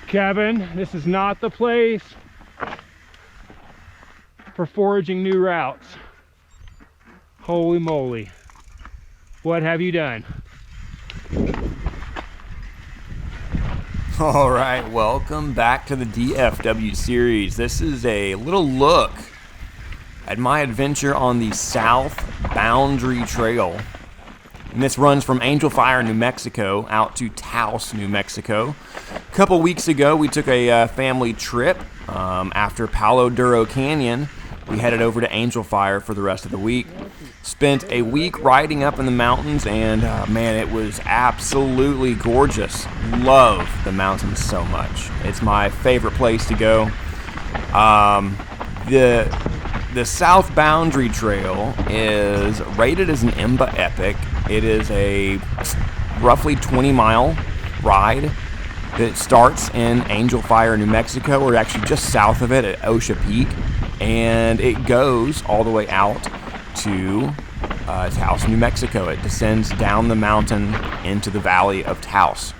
Kevin, this is not the place for foraging new routes. Holy moly. What have you done? All right, welcome back to the DFW series. This is a little look at my adventure on the South Boundary Trail. And this runs from Angel Fire, New Mexico, out to Taos, New Mexico. A couple weeks ago, we took a family trip. After Palo Duro Canyon, we headed over to Angel Fire for the rest of the week. Spent a week riding up in the mountains, and man, it was absolutely gorgeous. Love the mountains so much. It's my favorite place to go. The South Boundary Trail is rated as an IMBA Epic. It is a roughly 20-mile ride that starts in Angel Fire, New Mexico, or actually just south of it at Osha Peak, and it goes all the way out to Taos, New Mexico. It descends down the mountain into the valley of Taos.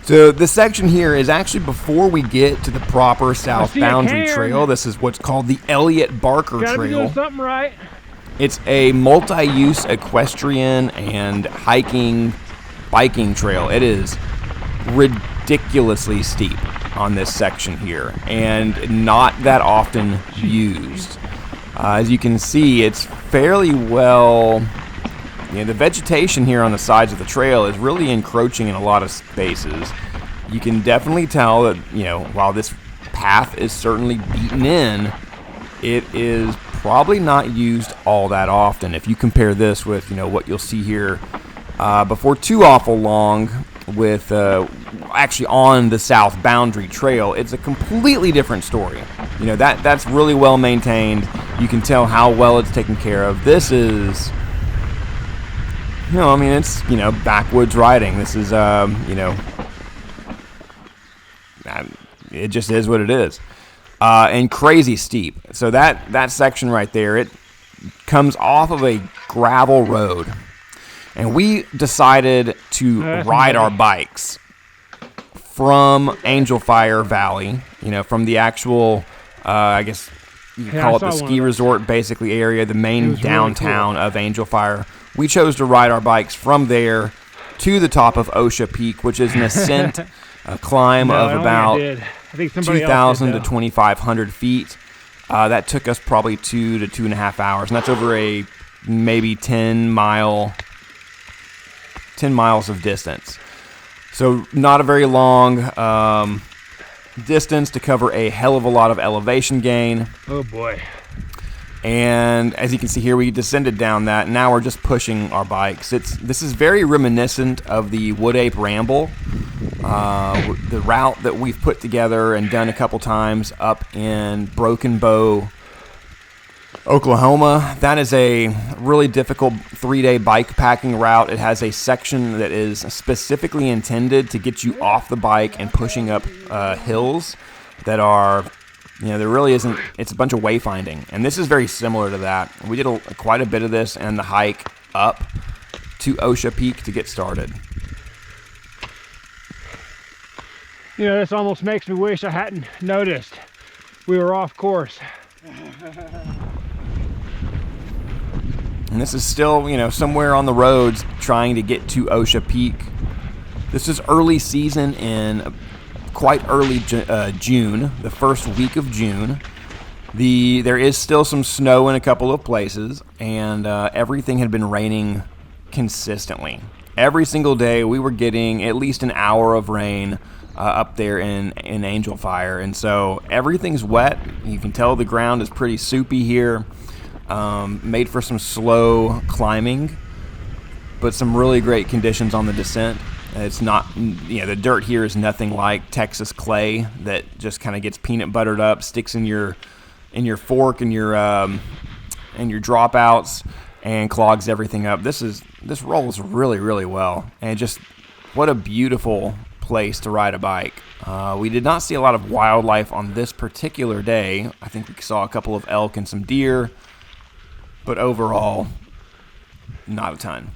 So this section here is actually before we get to the proper South Boundary Trail. This is what's called the Elliott Barker Gotta Trail. be doing something right. It's a multi-use equestrian and biking trail. It is ridiculously steep on this section here and not that often used. As you can see, it's fairly well, the vegetation here on the sides of the trail is really encroaching in a lot of spaces. You can definitely tell that, while this path is certainly beaten in, it is probably not used all that often. If you compare this with, what you'll see here before too awful long with actually on the South Boundary Trail, it's a completely different story. That's really well maintained. You can tell how well it's taken care of. This is, it's, backwoods riding. This is, it just is what it is. And crazy steep. So that section right there, it comes off of a gravel road. And we decided to ride our bikes from Angel Fire Valley, from the actual, I guess you could call it the ski resort basically area, the main downtown of Angel Fire. We chose to ride our bikes from there to the top of Osha Peak, which is an ascent, a climb of about 2,000 to 2,500 feet. That took us probably 2 to 2.5 hours, and that's over a maybe 10 miles of distance. So not a very long distance to cover a hell of a lot of elevation gain. Oh boy. And as you can see here, we descended down that. Now we're just pushing our bikes. This is very reminiscent of the Wood Ape Ramble, the route that we've put together and done a couple times up in Broken Bow, Oklahoma. That is a really difficult 3-day bike packing route. It has a section that is specifically intended to get you off the bike and pushing up hills that are, there really isn't, it's a bunch of wayfinding. And this is very similar to that. We did quite a bit of this and the hike up to Osha Peak to get started. This almost makes me wish I hadn't noticed we were off course. And this is still, somewhere on the roads trying to get to Osha Peak. This is early season in quite early June, the first week of June. There is still some snow in a couple of places, and everything had been raining consistently. Every single day we were getting at least an hour of rain up there in Angel Fire, and so everything's wet. You can tell the ground is pretty soupy here. Made for some slow climbing, but some really great conditions on the descent. It's not, the dirt here is nothing like Texas clay that just kind of gets peanut buttered up, sticks in your fork and your dropouts, and clogs everything up. This rolls really, really well, and just what a beautiful place to ride a bike. We did not see a lot of wildlife on this particular day. I think we saw a couple of elk and some deer, but overall, not a ton.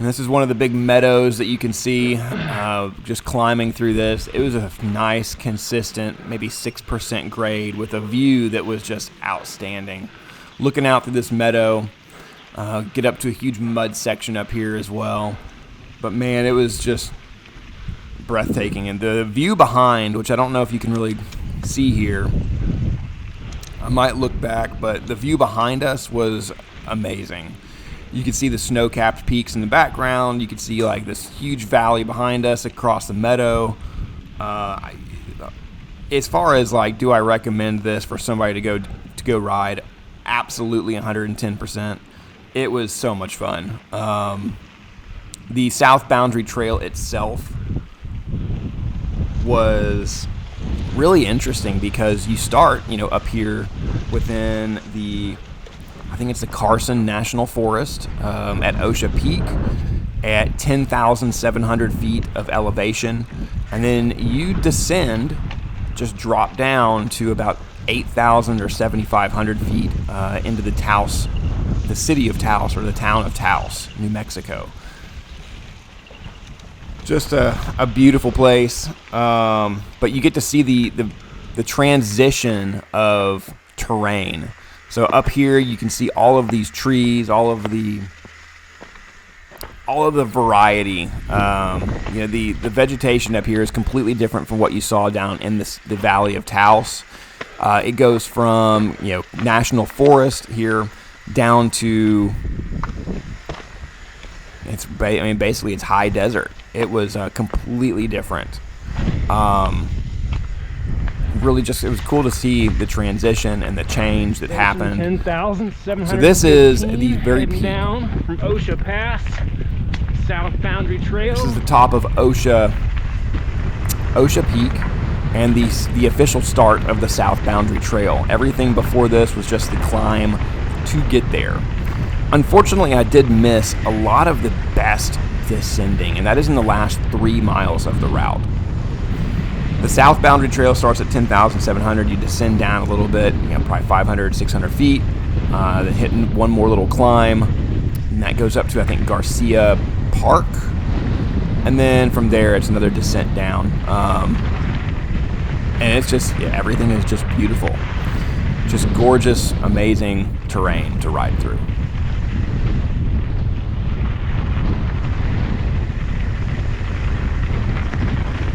And this is one of the big meadows that you can see just climbing through this. It was a nice, consistent, maybe 6% grade with a view that was just outstanding. Looking out through this meadow, get up to a huge mud section up here as well. But man, it was just breathtaking. And the view behind, which I don't know if you can really see here, I might look back, but the view behind us was amazing. You could see the snow-capped peaks in the background. You could see like this huge valley behind us across the meadow. As far as like, do I recommend this for somebody to go ride? Absolutely, 110%. It was so much fun. The South Boundary Trail itself was really interesting because you start, up here within I think it's the Carson National Forest at Osha Peak at 10,700 feet of elevation. And then you descend, just drop down to about 8,000 or 7,500 feet into the city of Taos, or the town of Taos, New Mexico. Just a beautiful place. But you get to see the transition of terrain. So up here you can see all of these trees, all of the variety. The vegetation up here is completely different from what you saw down in the valley of Taos. It goes from National Forest here down to basically it's high desert. It was completely different. Really it was cool to see the transition and the change that happened. 10,700. So this is the very peak down from Osha Pass, South Boundary Trail. This is the top of Osha Peak and the official start of the South Boundary Trail. Everything before this was just the climb to get there. Unfortunately, I did miss a lot of the best descending, and that is in the last 3 miles of the route. The South Boundary Trail starts at 10,700. You descend down a little bit, probably 500, 600 feet, then hitting one more little climb, and that goes up to, I think, Garcia Park. And then from there, it's another descent down. And it's just, everything is just beautiful. Just gorgeous, amazing terrain to ride through.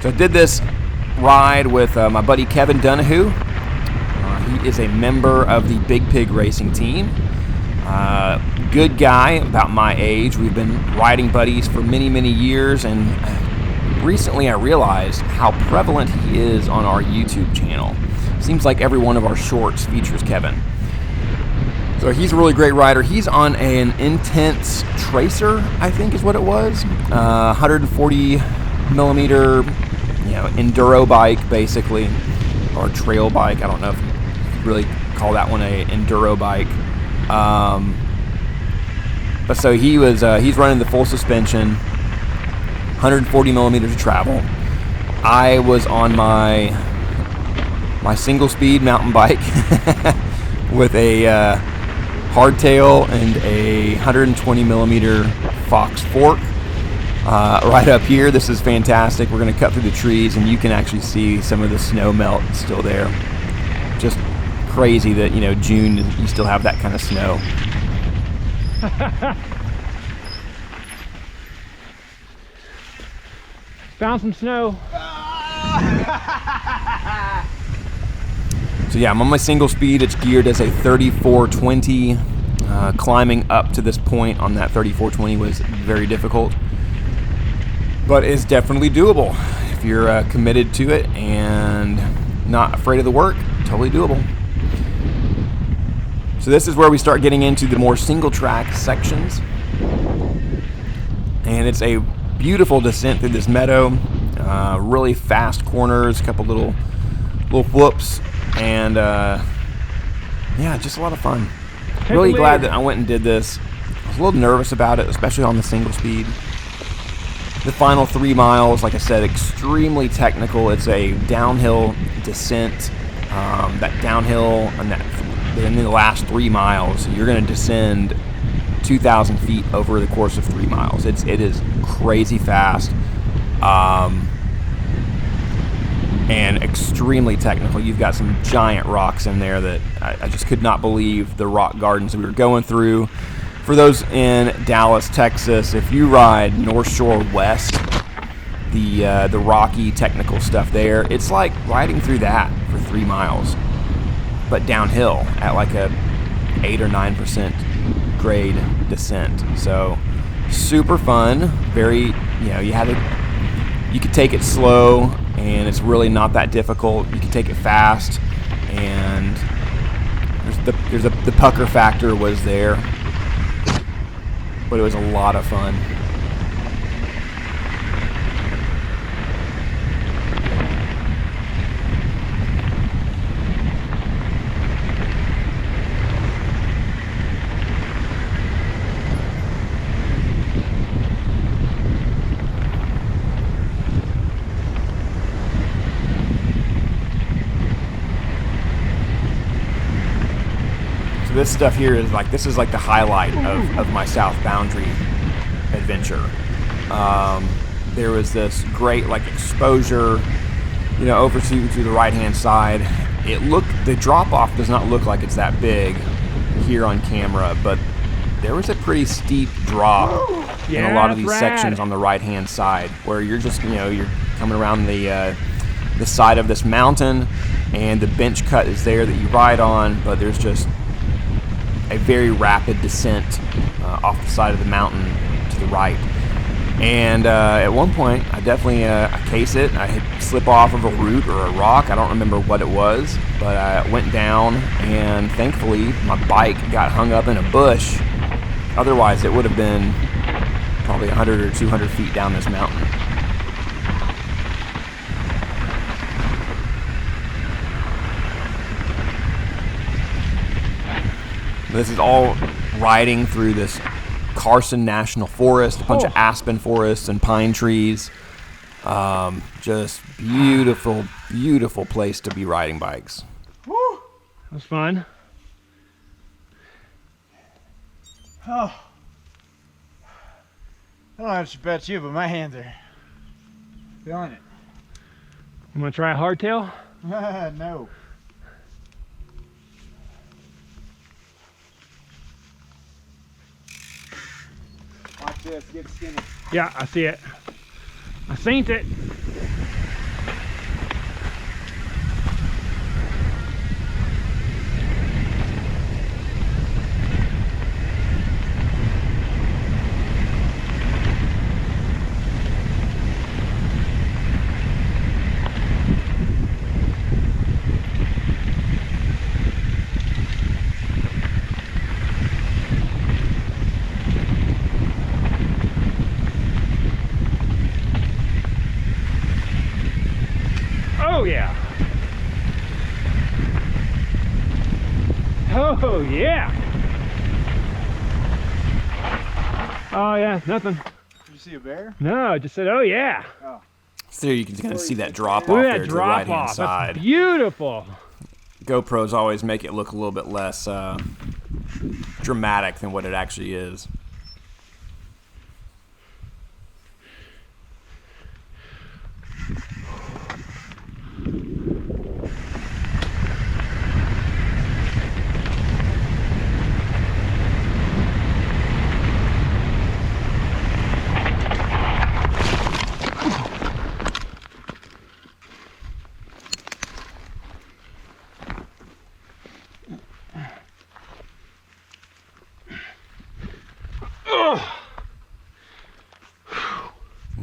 So I did this ride with my buddy Kevin Donahue. He is a member of the Big Pig Racing team. Good guy, about my age. We've been riding buddies for many, many years, and recently I realized how prevalent he is on our YouTube channel. Seems like every one of our shorts features Kevin. So he's a really great rider. He's on an Intense Tracer, I think is what it was. 140 millimeter enduro bike, basically, or trail bike. I don't know if you really call that one a enduro bike. But so he's running the full suspension, 140 millimeters of travel. I was on my single speed mountain bike with a hardtail and a 120 millimeter Fox fork. Right up here, this is fantastic. We're going to cut through the trees, and you can actually see some of the snow melt still there. Just crazy that June you still have that kind of snow. Found some snow. So yeah, I'm on my single speed. It's geared as a 3420. Climbing up to this point on that 3420 was very difficult, but it's definitely doable if you're committed to it and not afraid of the work. Totally doable. So this is where we start getting into the more single track sections, and it's a beautiful descent through this meadow. Really fast corners, a couple little whoops, and yeah, just a lot of fun. Really glad that I went and did this. I was a little nervous about it, especially on the single speed. The final 3 miles, like I said, extremely technical. It's a downhill descent. That downhill and in the last 3 miles, you're going to descend 2,000 feet over the course of 3 miles. It is crazy fast, and extremely technical. You've got some giant rocks in there that I just could not believe the rock gardens that we were going through. For those in Dallas, Texas, if you ride North Shore West, the rocky technical stuff there, it's like riding through that for 3 miles, but downhill at like a 8 or 9% grade descent. So super fun. Very, you could take it slow, and it's really not that difficult. You can take it fast, and the pucker factor was there, but it was a lot of fun. This stuff here is like, this is like the highlight of my South Boundary adventure. There was this great like exposure, over to the right-hand side. The drop-off does not look like it's that big here on camera, but there was a pretty steep drop in a lot of these sections on the right-hand side, where you're just, you're coming around the side of this mountain, and the bench cut is there that you ride on, but there's just a very rapid descent off the side of the mountain to the right. And at one point, I definitely case it. I hit slip off of a root or a rock. I don't remember what it was, but I went down, and thankfully my bike got hung up in a bush. Otherwise, it would have been probably 100 or 200 feet down this mountain. This is all riding through this Carson National Forest, a bunch of aspen forests and pine trees. Just beautiful, beautiful place to be riding bikes. Woo! That was fun. Oh. I don't know how to bet you, but my hands are feeling it. You want to try a hardtail? No. Watch this, get skinny. Yeah, I see it. I seen it. Oh yeah. Oh yeah. Oh yeah, nothing. Did you see a bear? No, I just said, oh yeah. Oh. So you can kind of see that drop Look off at there that to the drop right-hand off. side. That's beautiful. GoPros always make it look a little bit less dramatic than what it actually is.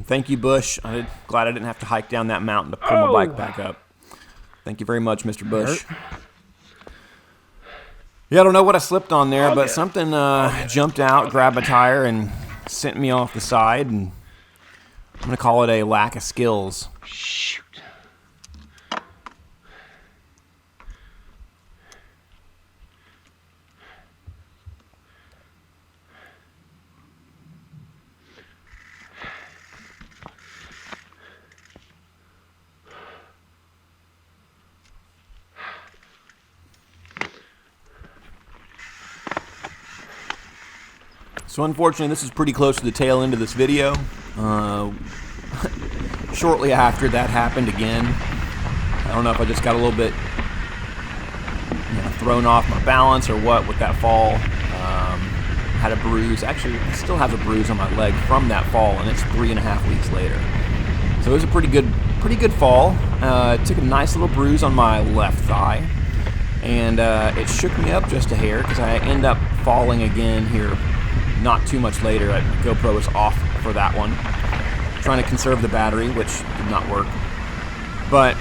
Thank you, Bush. I'm glad I didn't have to hike down that mountain to pull my bike back up. Thank you very much, Mr. Bush. Yeah, I don't know what I slipped on there, but something jumped out, grabbed my tire, and sent me off the side. And I'm going to call it a lack of skills. Shoot. So unfortunately, this is pretty close to the tail end of this video. Shortly after that happened again. I don't know if I just got a little bit thrown off my balance or what with that fall. Had a bruise. Actually, I still have a bruise on my leg from that fall, and it's 3.5 weeks later. So it was a pretty good fall. Took a nice little bruise on my left thigh, and it shook me up just a hair because I end up falling again here not too much later. GoPro was off for that one. Trying to conserve the battery, which did not work. But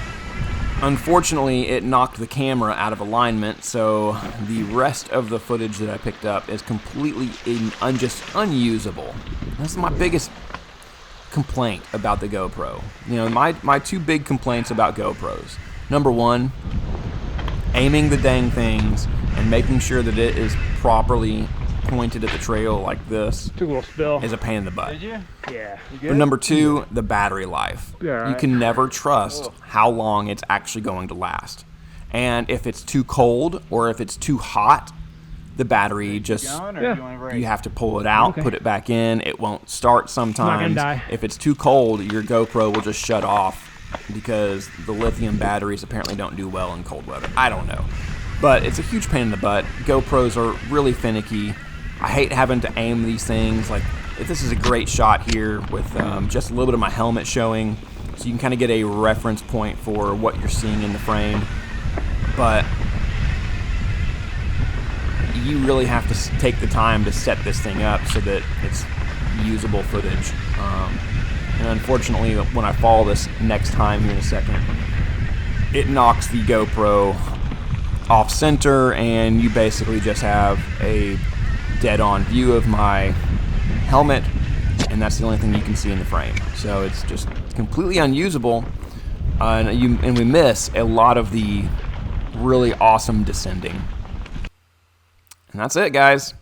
unfortunately, it knocked the camera out of alignment, so the rest of the footage that I picked up is completely just unusable. That's my biggest complaint about the GoPro. My two big complaints about GoPros. Number one, aiming the dang things and making sure that it is properly pointed at the trail like this Took a little spill. is a pain in the butt. Did you? Yeah. You But good? number two, the battery life. Yeah, You can never trust how long it's actually going to last. And if it's too cold or if it's too hot, the battery just, Going, or Yeah. do you want to break? you have to pull it out, Okay. put it back in. It won't start sometimes. die. If it's too cold, your GoPro will just shut off because the lithium batteries apparently don't do well in cold weather. I don't know. But it's a huge pain in the butt. GoPros are really finicky. I hate having to aim these things. Like, this is a great shot here with just a little bit of my helmet showing, so you can kind of get a reference point for what you're seeing in the frame. But you really have to take the time to set this thing up so that it's usable footage. And unfortunately, when I fall this next time here in a second, it knocks the GoPro off center, and you basically just have a dead-on view of my helmet, and that's the only thing you can see in the frame. So it's just completely unusable, and we miss a lot of the really awesome descending. And that's it, guys.